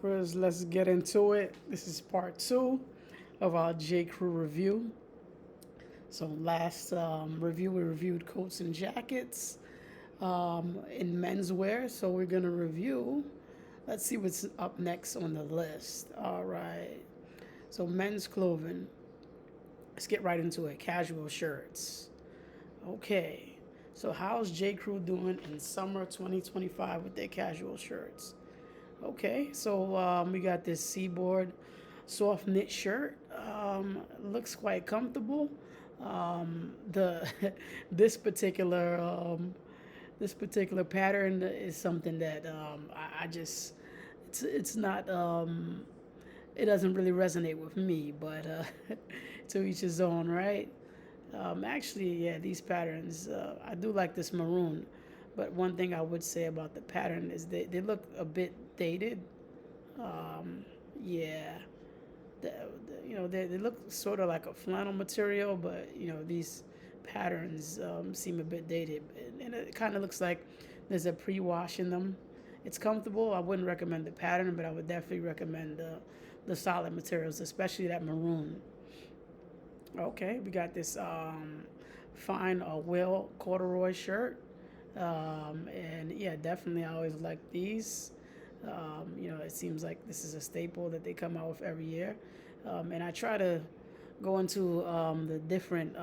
shoppers, let's get into it. This is part two of our J.CREW review. So last review we reviewed coats and jackets in menswear. So we're gonna review. Let's see what's up next on the list. All right. So men's clothing. Let's get right into it. Casual shirts. Okay. So how's J.CREW doing in summer 2025 with their casual shirts? Okay, so we got this Seaboard soft knit shirt. Looks quite comfortable. The this particular this particular pattern is something that I just it's not it doesn't really resonate with me, but to each his own, right? Actually, yeah, these patterns I do like this maroon, but one thing I would say about the pattern is they look a bit dated. Um, yeah, they look sort of like a flannel material, but these patterns seem a bit dated, and it kind of looks like there's a pre-wash in them. It's comfortable. I wouldn't recommend the pattern, but I would definitely recommend the solid materials, especially that maroon. Okay, we got this fine whale corduroy shirt. And yeah, definitely I always like these. It seems like this is a staple that they come out with every year. And I try to go into the different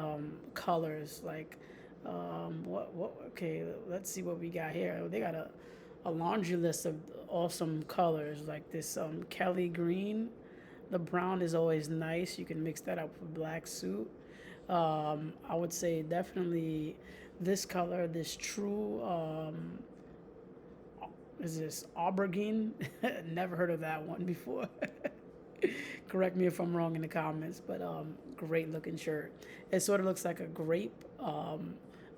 colors. Like, okay, let's see what we got here. They got a laundry list of awesome colors, like this Kelly green. The brown is always nice. You can mix that up with a black suit. I would say definitely this color, this true, is this aubergine? Never heard of that one before. Correct me if I'm wrong in the comments, but great looking shirt. It sort of looks like a grape.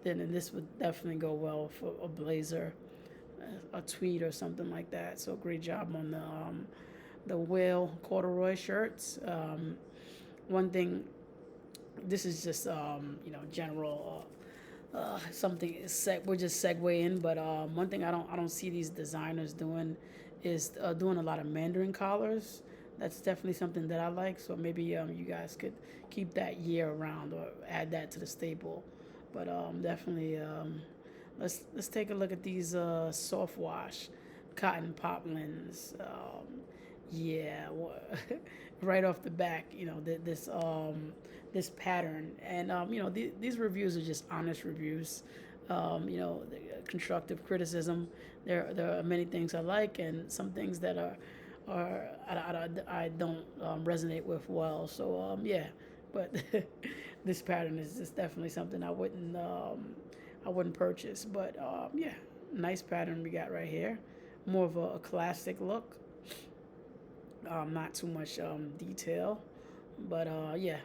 Then this would definitely go well for a blazer, a tweed or something like that. So great job on the whale corduroy shirts. One thing, this is just general something we're just segueing, but one thing I don't see these designers doing is doing a lot of Mandarin collars. That's definitely something that I like. So maybe you guys could keep that year round or add that to the staple. But definitely let's take a look at these soft wash cotton poplins. Yeah, right off the back, this pattern, and these reviews are just honest reviews. Constructive criticism. There are many things I like, and some things that I don't resonate with well. So yeah, but this pattern is just definitely something I wouldn't purchase. But yeah, nice pattern we got right here. More of a classic look. Not too much detail, but yeah,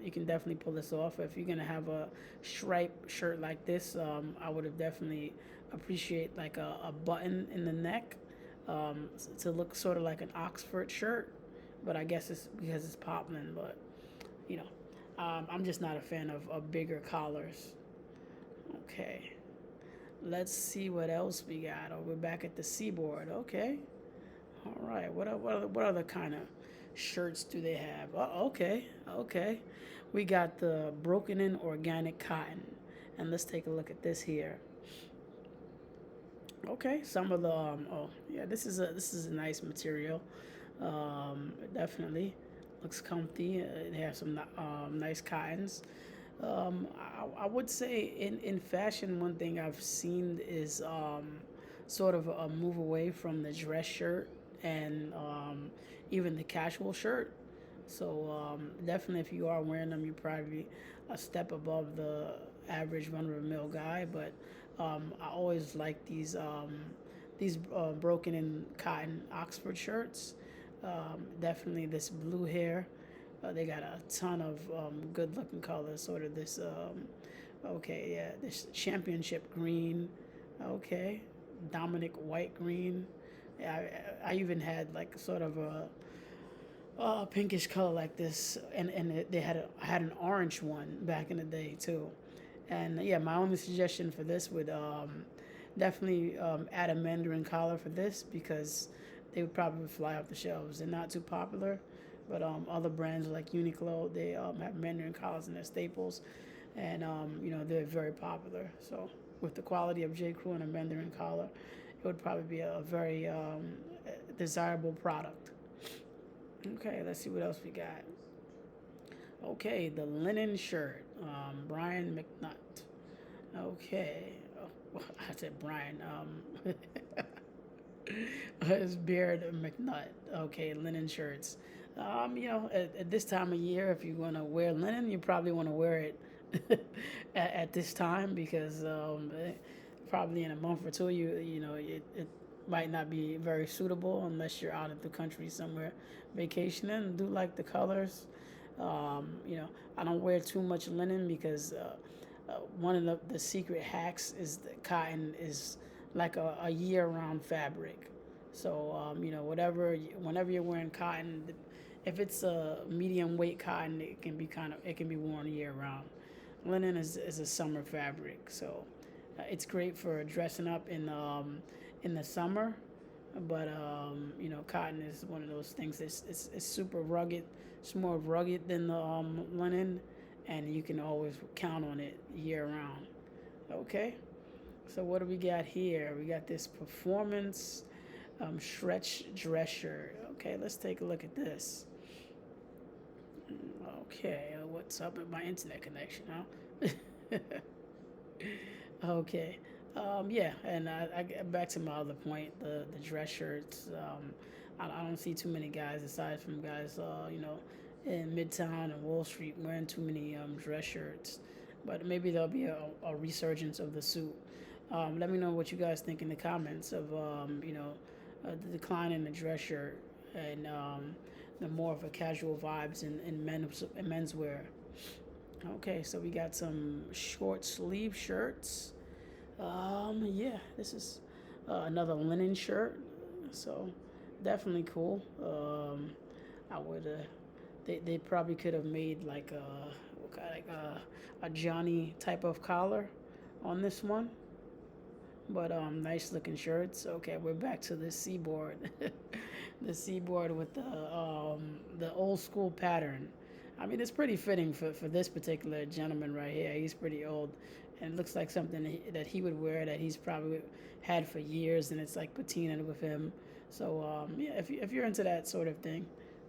you can definitely pull this off. If you're gonna have a stripe shirt like this, I would have definitely appreciate like a button in the neck to look sort of like an Oxford shirt. But I guess it's because it's poplin. But you know, I'm just not a fan of bigger collars. Okay, let's see what else we got. Oh, we're back at the Seaboard. Okay. All right. What other kind of shirts do they have? Okay, okay. We got the broken in organic cotton, and let's take a look at this here. Okay, some of the oh yeah, this is a nice material. Definitely looks comfy. It has some nice cottons. I would say in fashion, one thing I've seen is sort of a move away from the dress shirt and even the casual shirt. So definitely, if you are wearing them, you're probably a step above the average run-of-the-mill guy. But I always like these broken in cotton Oxford shirts. Definitely this blue hair. They got a ton of good looking colors. Sort of this, okay, yeah, this championship green. Okay, Dominic white green. Yeah, I even had like sort of a pinkish color like this, and they had I had an orange one back in the day too. And yeah, my only suggestion for this would definitely add a Mandarin collar for this because they would probably fly off the shelves. They're not too popular, but other brands like Uniqlo, they have Mandarin collars in their staples, and they're very popular. So with the quality of J.CREW and a Mandarin collar, it would probably be a very desirable product. Okay, let's see what else we got. Okay, the linen shirt, Brian McNutt. Okay, oh, I said Brian. His beard McNutt. Okay, linen shirts. At this time of year, if you want to wear linen, you probably want to wear it at this time because probably in a month or two, it might not be very suitable unless you're out of the country somewhere vacationing. Do like the colors. I don't wear too much linen because one of the secret hacks is that cotton is like a year-round fabric. So whenever you're wearing cotton, if it's a medium weight cotton, it can be worn year-round. Linen is a summer fabric, so it's great for dressing up in the summer. But cotton is one of those things. It's super rugged. It's more rugged than the linen, and you can always count on it year round. Okay, so what do we got here? We got this performance stretch dress shirt. Okay, let's take a look at this. Okay, what's up with my internet connection, huh? Okay. Yeah, and I get back to my other point, the dress shirts. I don't see too many guys, aside from guys, in Midtown and Wall Street, wearing too many dress shirts. But maybe there'll be a resurgence of the suit. Let me know what you guys think in the comments of, the decline in the dress shirt and the more of a casual vibes in menswear. Okay, so we got some short sleeve shirts. Yeah, this is another linen shirt, so definitely cool. I would, they probably could have made like a Johnny type of collar on this one, but nice looking shirts. Okay, we're back to the Seaboard, the Seaboard with the old school pattern. I mean, it's pretty fitting for this particular gentleman right here. He's pretty old, and it looks like something that he would wear that he's probably had for years, and it's like patinaed with him. So yeah, if you're into that sort of thing,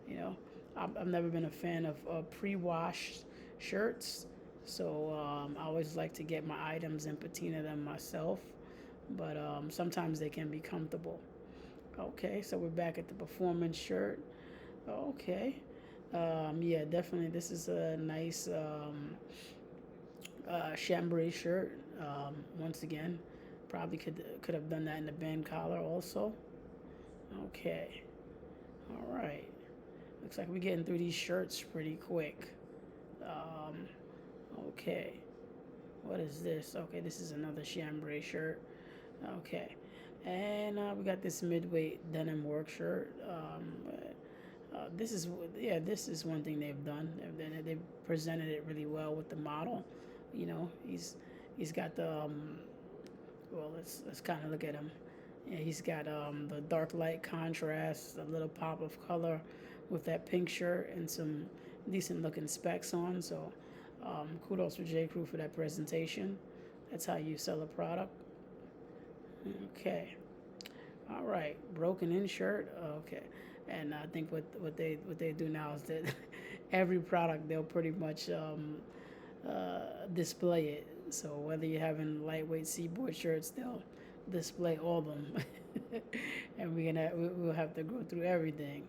you know, I've never been a fan of pre-washed shirts, so I always like to get my items and patina them myself. But sometimes they can be comfortable. Okay, so we're back at the performance shirt. Okay. Yeah, definitely. This is a nice chambray shirt. Once again, probably could have done that in the band collar also. Okay. All right. Looks like we're getting through these shirts pretty quick. Um, okay. What is this? Okay, this is another chambray shirt. Okay. And we got this midweight denim work shirt. This is this is one thing they've done. They've presented it really well with the model. You know, he's got the well, let's kind of look at him. Yeah, he's got the dark light contrast, a little pop of color with that pink shirt and some decent looking specs on. So kudos for J.CREW for that presentation. That's how you sell a product. Okay. All right. Broken in shirt. Okay. And I think what they do now is that every product they'll pretty much display it. So whether you're having lightweight Seaboard shirts, they'll display all of them, and we'll have to go through everything.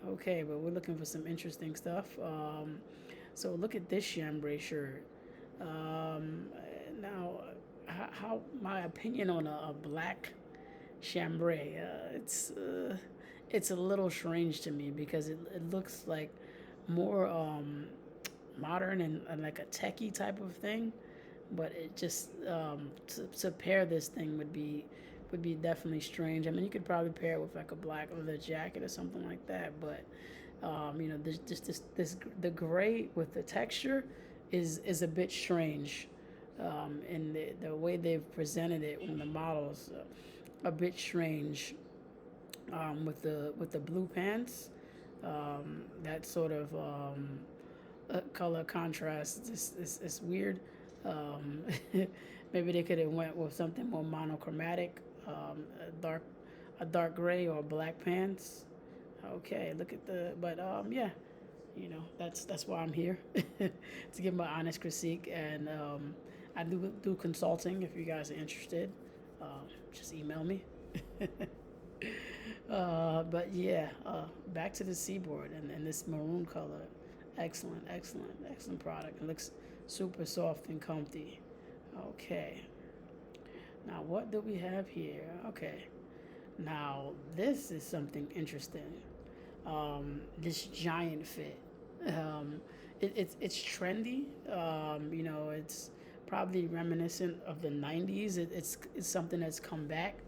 Okay, but we're looking for some interesting stuff. So look at this chambray shirt. Now, how my opinion on a black chambray? It's a little strange to me because it looks like more modern and like a techie type of thing, but it just to pair this thing would be definitely strange. I mean, you could probably pair it with like a black leather jacket or something like that, but there's just the gray with the texture is a bit strange, and the way they've presented it when the models a bit strange. with the blue pants. That sort of color contrast is weird. Um, maybe they could have went with something more monochromatic, a dark gray or black pants. Okay, look at the but yeah, that's why I'm here to give my honest critique, and I do consulting if you guys are interested. Just email me. But yeah, back to the Seaboard and this maroon color. Excellent, excellent, excellent product. It looks super soft and comfy. Okay. Now, what do we have here? Okay. Now, this is something interesting. This giant fit. Um, it's trendy. It's probably reminiscent of the '90s. It's something that's come back,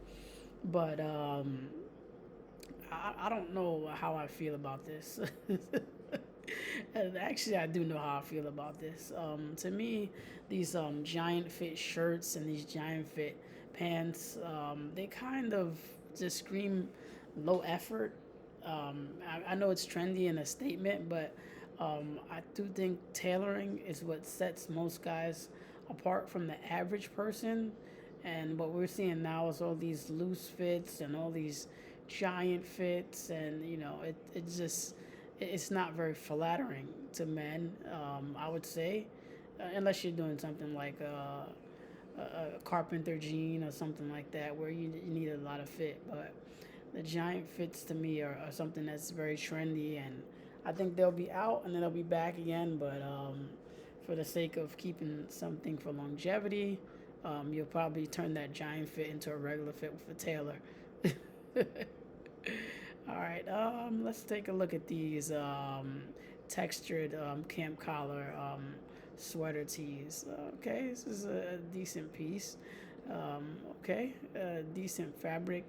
but I don't know how I feel about this. And actually, I do know how I feel about this. To me, these giant fit shirts and these giant fit pants, they kind of just scream low effort. I know it's trendy and a statement, but I do think tailoring is what sets most guys apart from the average person. And what we're seeing now is all these loose fits and all these giant fits, and it's not very flattering to men. I would say, unless you're doing something like a carpenter jean or something like that, where you need a lot of fit. But the giant fits to me are something that's very trendy, and I think they'll be out and then they'll be back again. But for the sake of keeping something for longevity, you'll probably turn that giant fit into a regular fit with a tailor. All right, let's take a look at these textured camp collar sweater tees. Okay, this is a decent piece. Okay, decent fabric.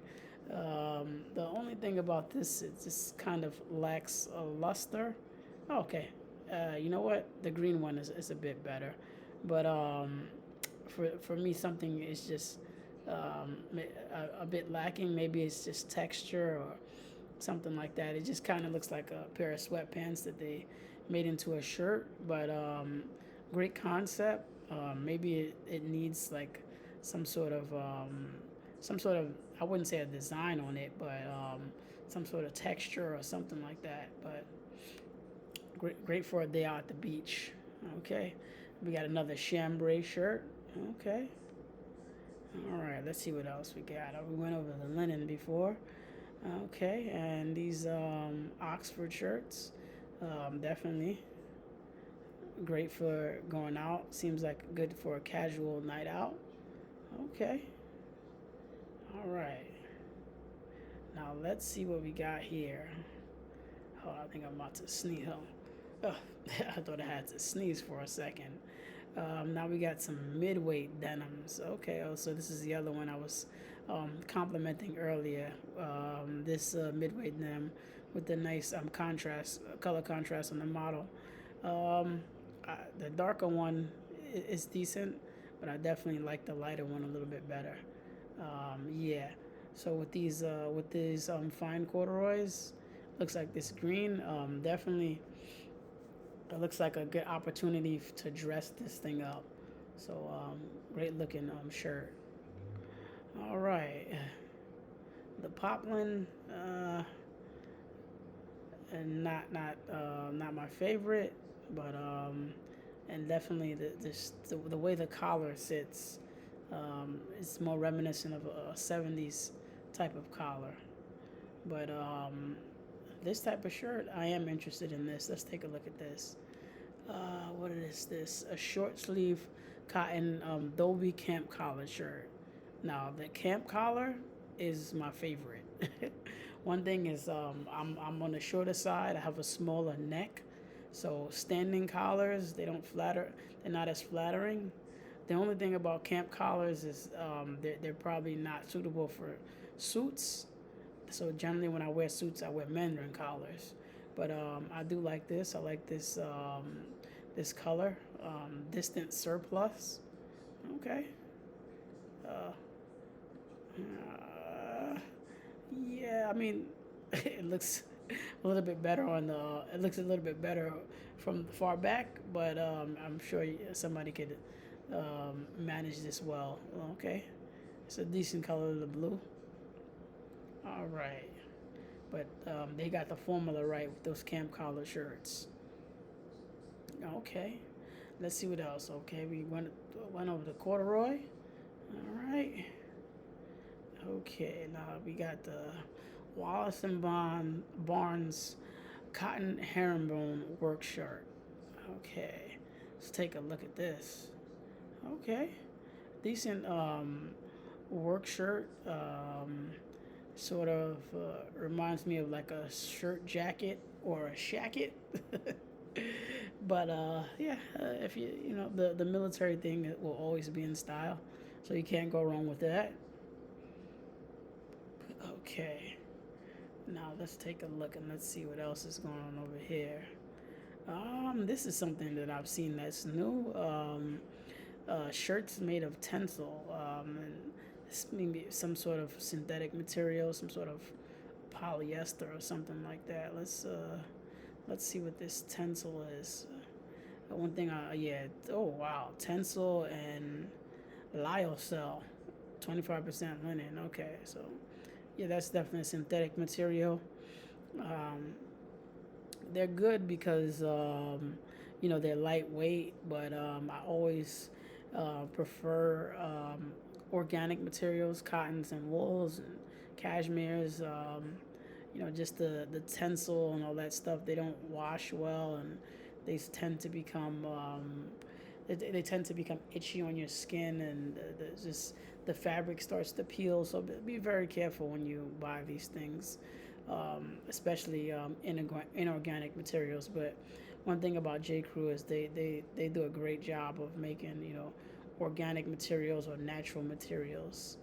The only thing about this, it just kind of lacks a luster. Okay, you know what? The green one is a bit better, but for me, something is just a bit lacking. Maybe it's just texture or something like that. It just kind of looks like a pair of sweatpants that they made into a shirt, but great concept. Maybe it needs like some sort of some sort of, I wouldn't say a design on it, but some sort of texture or something like that. But great for a day out at the beach. Okay, we got another chambray shirt. Okay, all right. Let's see what else we got. We went over the linen before. Okay, and these Oxford shirts, definitely great for going out. Seems like good for a casual night out. Okay, all right. Now let's see what we got here. Oh, I think I'm about to sneeze. Oh, I thought I had to sneeze for a second. Now we got some midweight denims. Okay, oh, so this is the other one I was complimenting earlier. This midweight denim with the nice color contrast on the model. The darker one is decent, but I definitely like the lighter one a little bit better. Yeah. So with these fine corduroys, looks like this green definitely it looks like a good opportunity to dress this thing up. So great looking shirt. All right, the poplin, and not my favorite, but and definitely the way the collar sits, it's more reminiscent of a '70s type of collar. But this type of shirt, I am interested in this. Let's take a look at this. What is this? A short sleeve cotton Dolby camp collar shirt. Now the camp collar is my favorite. One thing is I'm on the shorter side. I have a smaller neck, so standing collars they don't flatter. They're not as flattering. The only thing about camp collars is they're probably not suitable for suits. So generally, when I wear suits, I wear mandarin collars. But I do like this. I like this color, distant surplus. Okay. Uh, uh, Yeah, I mean, it looks a little bit better on the. It looks a little bit better from far back, but I'm sure somebody could manage this well. Okay, it's a decent color, the blue. All right, but they got the formula right with those camp collar shirts. Okay, let's see what else. Okay, we went over the corduroy. All right. Okay, now we got the Wallace and Barnes cotton herringbone work shirt. Okay, let's take a look at this. Okay, decent work shirt. Sort of reminds me of like a shirt jacket or a shacket. But yeah, if you know the military thing, it will always be in style, so you can't go wrong with that. Okay, now let's take a look and let's see what else is going on over here. This is something that I've seen that's new. Shirts made of tencel, and this maybe some sort of synthetic material, some sort of polyester or something like that. Let's see what this tencel is. One thing, yeah. Oh wow, tencel and lyocell, 25% linen. Okay, so yeah, that's definitely a synthetic material. Um, they're good because they're lightweight, but I always prefer organic materials, cottons and wools and cashmeres. Just the tencel and all that stuff. They don't wash well, and they tend to become they tend to become itchy on your skin, and just the fabric starts to peel. So be very careful when you buy these things, especially inorganic materials. But one thing about J.CREW is they do a great job of making organic materials or natural materials.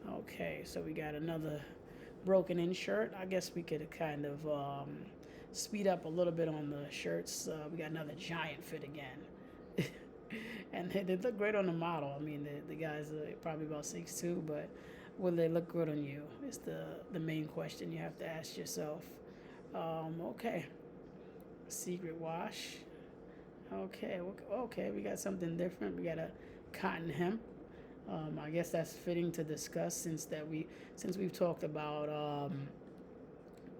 Okay, so we got another broken in shirt. I guess we could kind of speed up a little bit on the shirts. We got another giant fit again. And they look great on the model. I mean, the guys are probably about 6'2", but will they look good on you? Is the main question you have to ask yourself. Okay, secret wash. Okay, we got something different. We got a cotton hemp. I guess that's fitting to discuss since we've talked about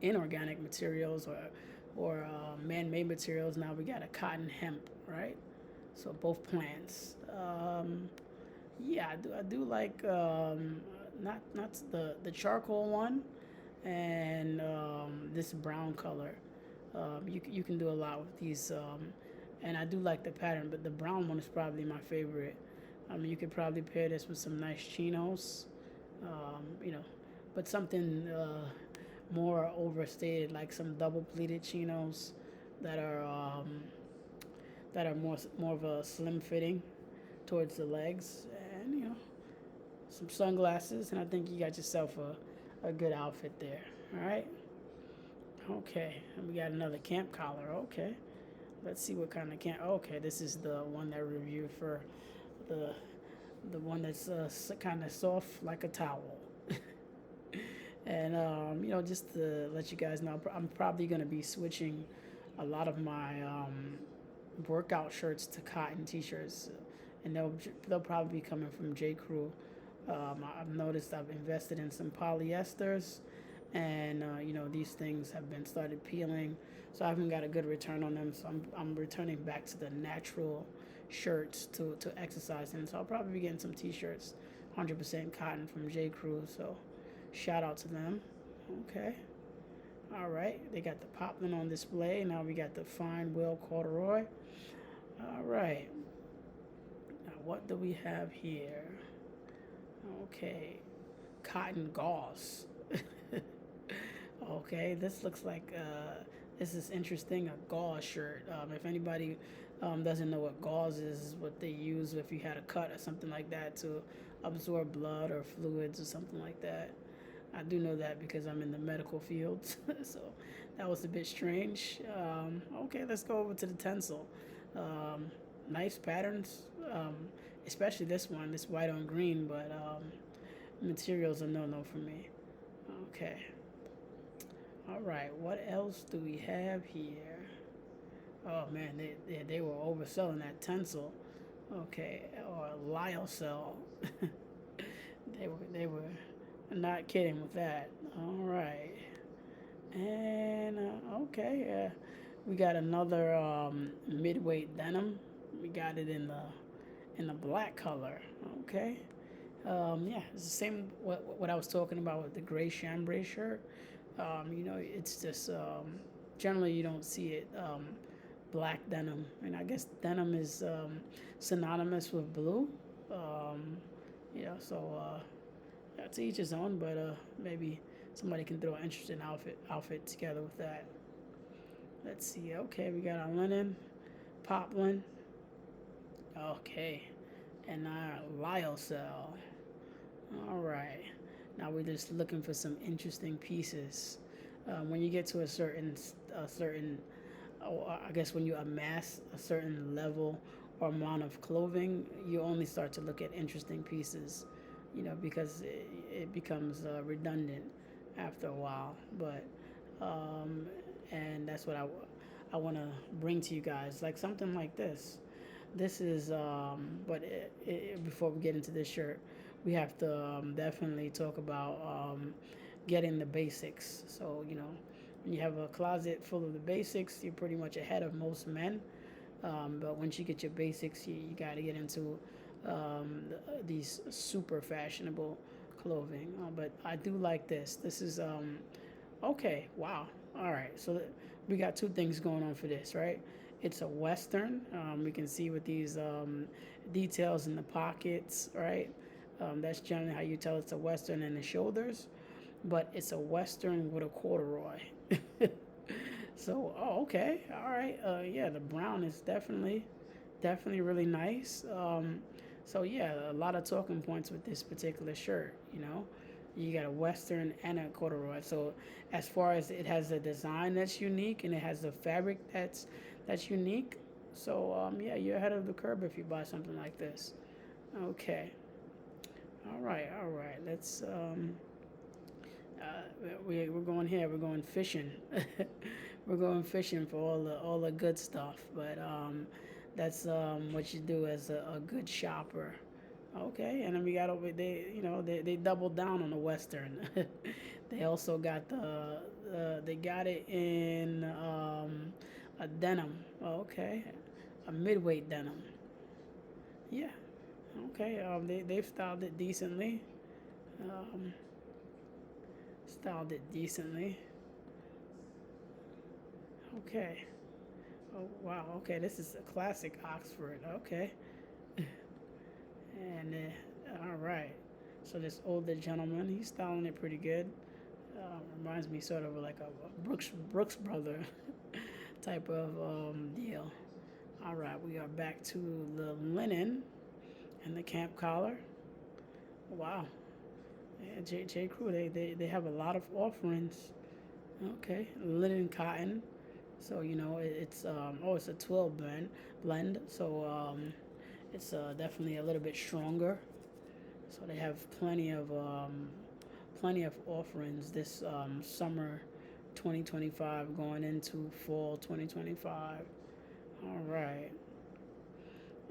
inorganic materials or man-made materials. Now we got a cotton hemp, right? So both plants. Yeah, I do like not the charcoal one, and this brown color. You can do a lot with these, and I do like the pattern, but the brown one is probably my favorite. You could probably pair this with some nice chinos, um, you know, but something more overstated, like some double pleated chinos that are more of a slim fitting towards the legs, and some sunglasses, and I think you got yourself a good outfit there. All right. Okay, and we got another camp collar. Okay, let's see what kind of camp. Okay, this is the one that we reviewed for the the one that's kind of soft like a towel. And just to let you guys know, I'm probably gonna be switching a lot of my workout shirts to cotton t-shirts, and they'll probably be coming from J.CREW. I've noticed I've invested in some polyesters, and these things have been started peeling, so I haven't got a good return on them. So I'm returning back to the natural shirts to exercise in. So I'll probably be getting some t-shirts, 100% cotton from J.CREW. So shout out to them. Okay. All right. They got the poplin on display. Now we got the fine wheel corduroy. All right. Now what do we have here? Okay. Cotton gauze. Okay, this looks like this is interesting. A gauze shirt. If anybody doesn't know what gauze is what they use if you had a cut or something like that to absorb blood or fluids or something like that. I do know that because I'm in the medical field, so that was a bit strange. Okay, let's go over to the tencel. Nice patterns, especially this one, this white on green, but materials are no for me. Okay. All right, what else do we have here? Oh man, they were overselling that Tencel. Okay, or lyocell. They were not kidding with that. All right, and okay, we got another midweight denim. We got it in the black color. Okay, yeah, it's the same what I was talking about with the gray chambray shirt. It's just generally you don't see it black denim, and I guess denim is synonymous with blue. Um, to each his own, but maybe somebody can throw an interesting outfit together with that. Let's see. Okay, we got our linen, poplin. Okay, and our lyocell. All right. Now we're just looking for some interesting pieces. When you get to a certain, I guess when you amass a certain level or amount of clothing, you only start to look at interesting pieces, because it becomes redundant after a while. But um, and that's what I want to bring to you guys, like something like this. This is, before we get into this shirt, we have to definitely talk about getting the basics. So, when you have a closet full of the basics, you're pretty much ahead of most men. But once you get your basics, you got to get into these super fashionable clothing. But I do like this. This is okay. Wow. All right. So we got two things going on for this, right? It's a Western. We can see with these details in the pockets, right? That's generally how you tell it's a Western in the shoulders, but it's a Western with a corduroy. So, oh, okay, all right. Yeah, the brown is definitely really nice. So yeah, a lot of talking points with this particular shirt. You got a Western and a corduroy. So as far as it has a design that's unique and it has a fabric that's unique. So yeah, you're ahead of the curve if you buy something like this. Okay. All right. Let's uh, we're going here. We're going fishing. We're going fishing for all the good stuff. But that's what you do as a good shopper. Okay, and then we got over they doubled down on the Western. They also got they got it in a denim. Okay, a midweight denim. Yeah. Okay. They've styled it decently. Um, styled it decently. Okay. Oh wow. Okay, this is a classic Oxford. Okay. And all right. So this older gentleman, he's styling it pretty good. Reminds me sort of like a Brooks brother type of deal. All right, we are back to the linen and the camp collar. Wow. Yeah, J.CREW, they have a lot of offerings. Okay, linen cotton. So it's it's a 12 blend. So it's definitely a little bit stronger. So they have plenty of offerings this summer 2025 going into fall 2025. All right.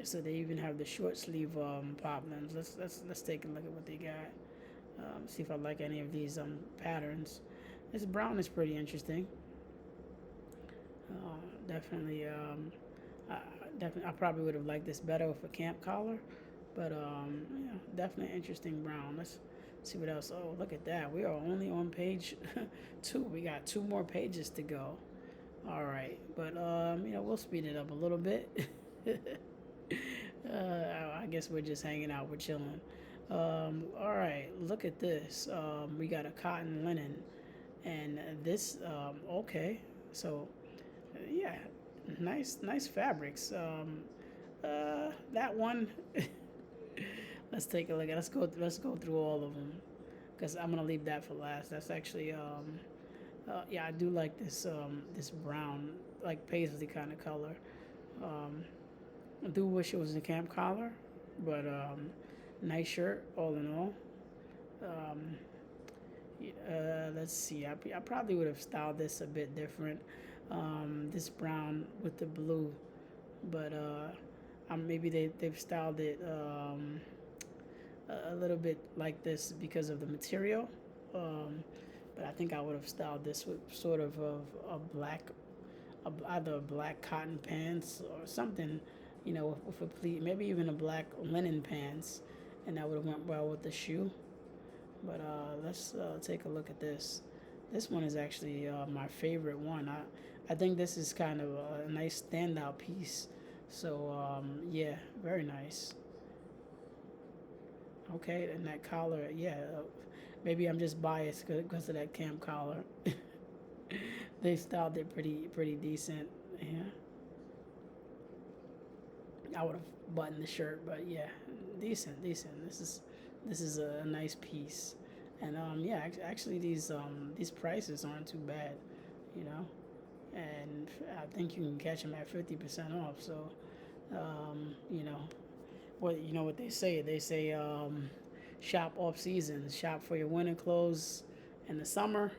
So they even have the short sleeve poplins. Let's take a look at what they got. See if I like any of these patterns. This brown is pretty interesting. Definitely. I probably would have liked this better with a camp collar, but yeah, definitely interesting brown. Let's see what else. Oh, look at that. We are only on page 2. We got 2 more pages to go. All right, but we'll speed it up a little bit. I guess we're just hanging out. We're chilling. All right, look at this. We got a cotton linen, and this. Okay, so yeah, nice fabrics. That one. Let's take a look at. Let's go through all of them, because I'm gonna leave that for last. That's actually yeah, I do like this brown, like paisley kind of color. Um, I do wish it was a camp collar, but nice shirt all in all. Um, Let's see. I probably would have styled this a bit different. This brown with the blue, but maybe they've styled it a little bit like this because of the material. Um, but I think I would have styled this with sort of a black, either black cotton pants or something, with a pleat, maybe even a black linen pants, and that would have went well with the shoe. But let's take a look at this. This one is actually my favorite one. I think this is kind of a nice standout piece. So yeah, very nice. Okay, and that collar, yeah. Maybe I'm just biased because of that camp collar. They styled it pretty decent. Yeah, I would have buttoned the shirt, but yeah, decent. This is a nice piece, and yeah, actually these prices aren't too bad, you know, and I think you can catch them at 50% off. So, you know, what they say? They say shop off season, shop for your winter clothes in the summer,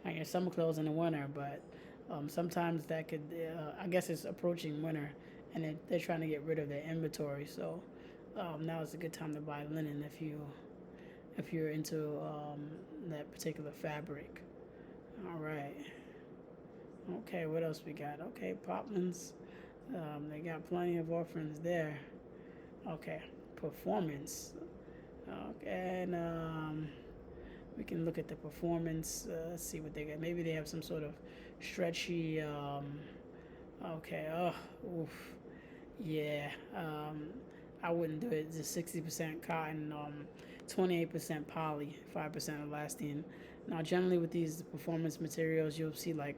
and your summer clothes in the winter. But sometimes that could, I guess it's approaching winter, and they're trying to get rid of their inventory. So now is a good time to buy linen if you're into that particular fabric. All right. Okay, what else we got? Okay, Poplands. They got plenty of offerings there. Okay, performance. Okay, and we can look at the performance. Let's see what they got. Maybe they have some sort of stretchy. Okay. Oh, oof. Yeah. I wouldn't do it. Just 60% cotton, 28% poly, 5% elastine. Now, generally with these performance materials, you'll see like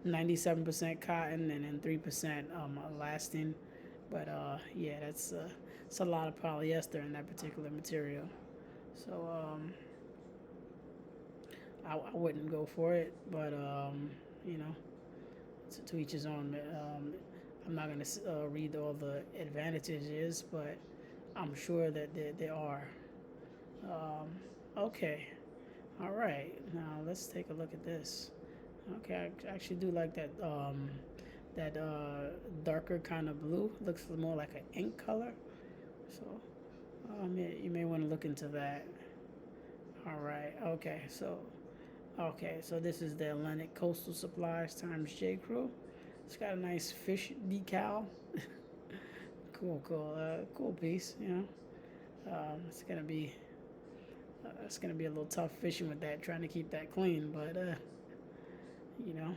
97% cotton and then 3% elastine. But yeah, it's a lot of polyester in that particular material. So I wouldn't go for it. But you know, to each his own. I'm not gonna read all the advantages, but I'm sure that there are. Um, okay, all right. Now let's take a look at this. Okay, I actually do like that darker kind of blue. Looks more like an ink color. So you may want to look into that. All right. Okay. So this is the Atlantic Coastal Supplies times J.CREW. It's got a nice fish decal. Cool piece. It's gonna be a little tough fishing with that, trying to keep that clean. But you know,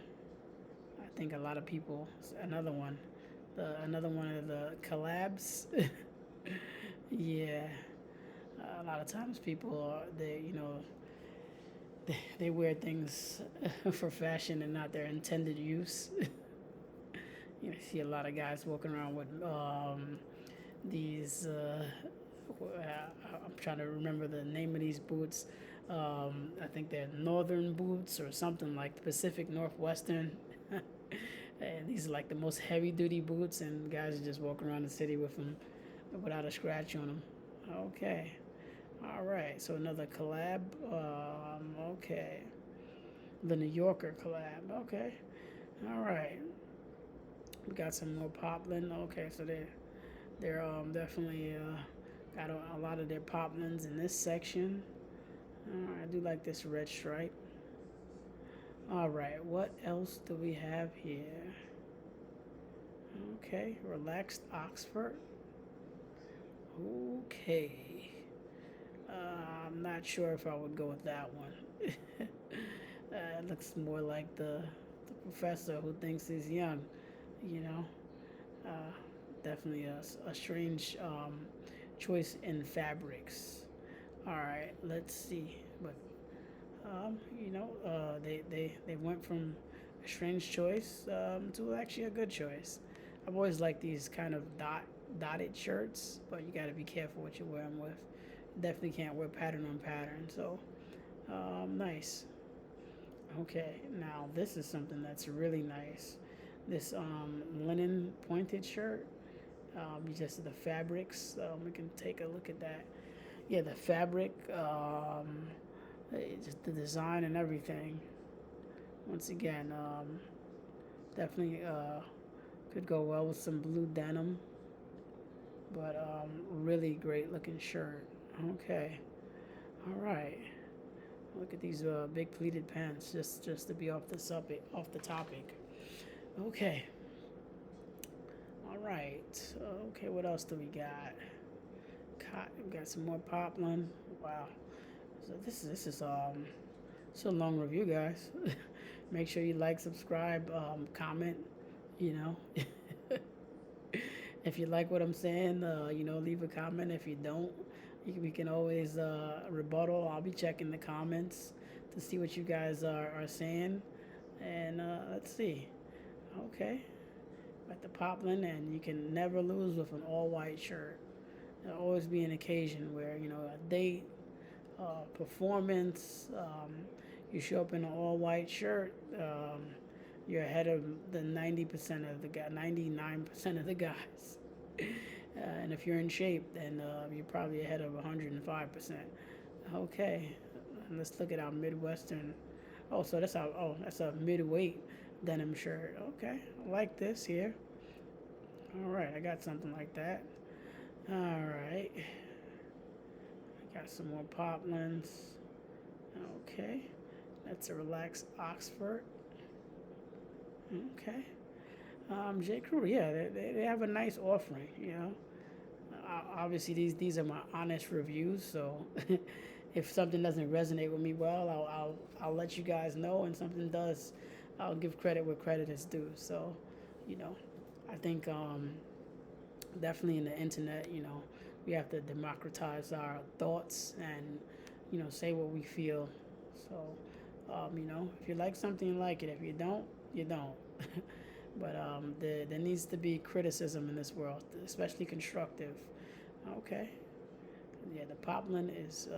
I think a lot of people. Another one of the collabs. Yeah, a lot of times people they wear things for fashion and not their intended use. You see a lot of guys walking around with these. I'm trying to remember the name of these boots. I think they're northern boots or something like the Pacific Northwestern. And these are like the most heavy duty boots, and guys are just walking around the city with them without a scratch on them. Okay. All right. So another collab. Okay. The New Yorker collab. Okay. All right. We got some more poplin. Okay, so they're definitely got a lot of their poplins in this section. I do like this red stripe. All right, what else do we have here? Okay, relaxed Oxford. Okay. I'm not sure if I would go with that one. It looks more like the professor who thinks he's young, you know. Uh, Definitely a strange choice in fabrics. All right, let's see. But they went from a strange choice to actually a good choice. I've always liked these kind of dotted shirts, but you got to be careful what you wear them with. Definitely can't wear pattern on pattern. So nice. Okay, now this is something that's really nice. This linen pointed shirt. Just the fabrics. We can take a look at that. Yeah, the fabric. just the design and everything. Once again, definitely could go well with some blue denim, but really great looking shirt. Okay, all right. Look at these big pleated pants, just to be off the topic. Okay, all right. Okay, what else do we got? Cotton. We got some more poplin. Wow. So this is it's a long review, guys. Make sure you like, subscribe, comment. You know, if you like what I'm saying, leave a comment. If you don't, we can always rebuttal. I'll be checking the comments to see what you guys are saying. And let's see. Okay. Got the poplin, and you can never lose with an all white shirt. There'll always be an occasion where, a date, performance, you show up in an all white shirt, you're ahead of the 90% of the guy, 99% of the guys. And if you're in shape, then you're probably ahead of 105%. Okay, and let's look at our Midwestern. Oh, so that's a midweight denim shirt. Okay, I like this here. All right, I got something like that. All right, I got some more poplins. Okay, that's a relaxed Oxford. Okay. J.CREW, yeah, they have a nice offering, Obviously, these are my honest reviews, so if something doesn't resonate with me well, I'll let you guys know, and something does, I'll give credit where credit is due. So, you know, I think definitely in the internet, we have to democratize our thoughts and, say what we feel. So, if you like something, you like it. If you don't, you don't. But there needs to be criticism in this world, especially constructive. Okay. Yeah, the poplin is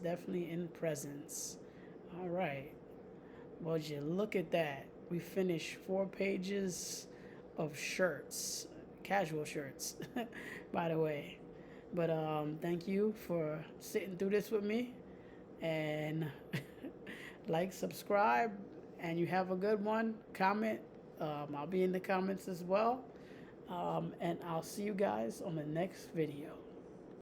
definitely in presence. All right. Well, you look at that. We finished 4 pages of shirts, casual shirts, by the way. But thank you for sitting through this with me, and like, subscribe, and you have a good one. Comment. I'll be in the comments as well. And I'll see you guys on the next video.